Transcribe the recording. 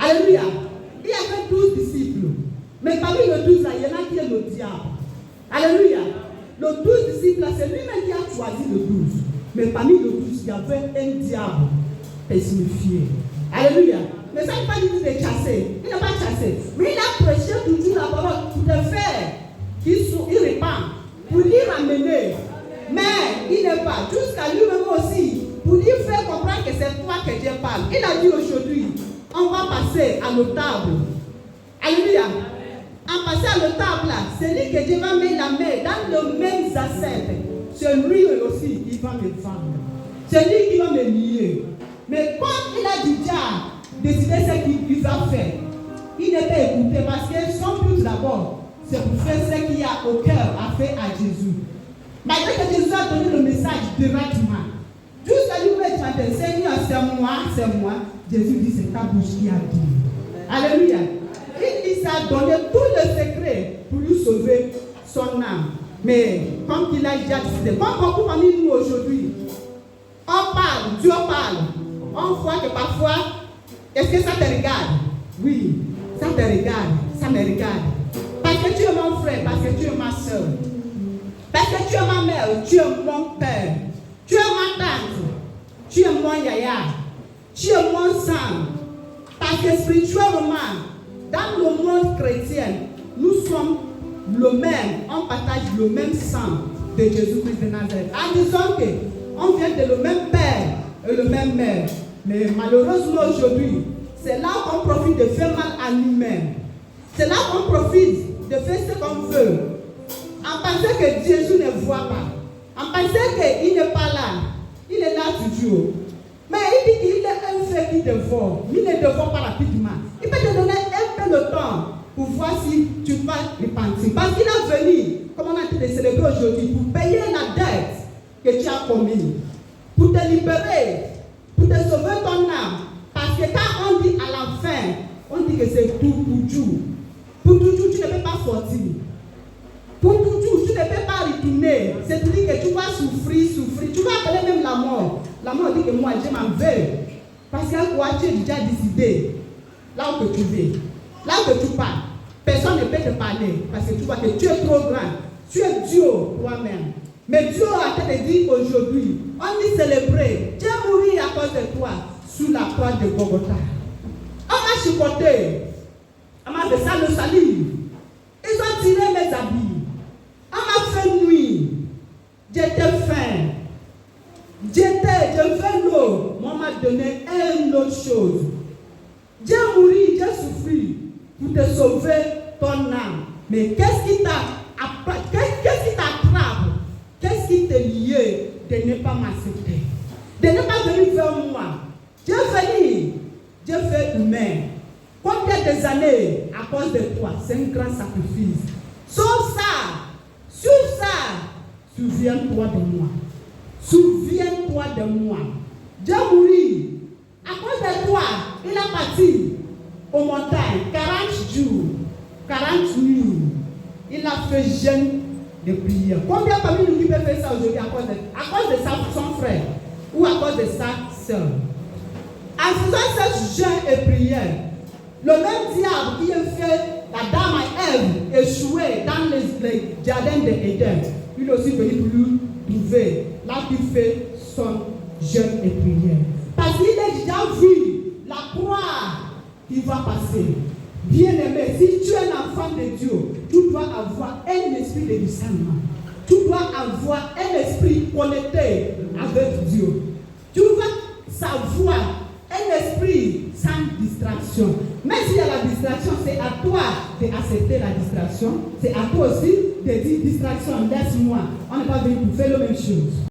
Alléluia. Il y avait 12 disciples. Mais parmi les 12, là, il y en a qui est le diable. Alléluia. Le 12 disciples, là, c'est lui-même qui a choisi le 12. Mais parmi les 12, il y avait un diable personnifié. Alléluia. Mais ça n'est pas du tout de chasser. Il n'a pas chassé. Mais il a prêché toujours la parole pour te faire qu'il répand, pour lui ramener. Mais il n'est pas. Jusqu'à lui-même aussi, pour lui faire comprendre que c'est toi que Dieu parle. Il a dit aujourd'hui, on va passer à l'otable. Alléluia. En passant à l'otable, c'est lui que Dieu va mettre la main dans le même assiette. C'est lui aussi qui va me vendre. C'est lui qui va me lier. Mais comme il a déjà décidé ce qu'il va faire, il n'est pas écouté parce que son but d'abord, c'est pour faire ce qu'il y a au cœur à faire à Jésus. Malgré que Jésus a donné le message directement, jusqu'à lui dire, Seigneur, c'est moi. Jésus dit, c'est ta bouche qui a dit. Alléluia. Il s'est donné tout le secret pour lui sauver son âme. Mais comme il a déjà décidé, comme beaucoup parmi nous aujourd'hui, on parle, Dieu parle. On voit que parfois, est-ce que ça te regarde? Oui, ça te regarde, ça me regarde. Parce que tu es mon frère, parce que tu es ma soeur. Parce que tu es ma mère, tu es mon père. Tu es ma tante, tu es mon yaya, tu es mon sang. Parce que spirituellement, dans le monde chrétien, nous sommes le même, on partage le même sang de Jésus-Christ de Nazareth. En disant qu'on vient de le même père et le même mère. Mais malheureusement aujourd'hui, c'est là qu'on profite de faire mal à nous-mêmes. C'est là qu'on profite de faire ce qu'on veut. En pensant que Jésus ne voit pas. En pensant qu'il n'est pas là. Il est là toujours. Mais il dit qu'il est un fait qui dévore. Il ne dévore pas rapidement. Il peut te donner un peu de temps pour voir si tu vas repentir. Parce qu'il est venu, comme on a dit de célébrer aujourd'hui, pour payer la dette que tu as commise. Pour te libérer. Pour te sauver ton âme. Parce que quand on dit à la fin, on dit que c'est tout pour toujours. Pour toujours, tu ne peux pas sortir. Pour toujours, tu ne peux pas retourner. C'est-à-dire que tu vas souffrir. Tu vas appeler même la mort. La mort dit que moi, je m'en veux. Parce que quoi, tu es déjà décidé. Là où tu vis. Là où tu parles. Personne ne peut te parler. Parce que tu vois que tu es trop grand. Tu es Dieu toi-même. Mais Dieu a te dit aujourd'hui, on dit célébrer. Dieu est mort à cause de toi sous la croix de Golgotha. On m'a chicoté. On m'a fait ça le salut. Ils ont tiré mes habits. On m'a fait nuit. J'étais faim. Je fais l'eau. Moi, on m'a donné une autre chose. Dieu mourit, Dieu souffrit pour te sauver ton âme. Mais qu'est-ce qui t'attrape? Qu'est-ce qui te lie de ne pas m'accepter? De ne pas venir vers moi? Dieu venu, Dieu fait humain. Combien des années à cause de toi? C'est un grand sacrifice. Sur ça, souviens-toi de moi. Souviens-toi de moi. Dieu mourit. À cause de toi, il a parti aux montagnes 40 jours, 40 nuits. Il a fait jeûne de prière. Combien parmi nous qui peut faire ça aujourd'hui à cause de son frère ou à cause de sa soeur? En faisant ce jeûne et prière, le même diable qui a fait la dame à Ève échouer dans les jardins d'Éden, il est aussi venu pour lui trouver là qu'il fait son jeûne et prière. Parce qu'il a déjà vu la croix qui va passer. Bien-aimé, si tu es un enfant de Dieu, tu dois avoir un esprit de discernement. Tu dois avoir un esprit connecté avec Dieu. Tu dois savoir un esprit sans distraction. Même s'il y a la distraction, c'est à toi d'accepter la distraction. C'est à toi aussi de dire distraction, laisse-moi. On n'est pas venu pour faire la même chose.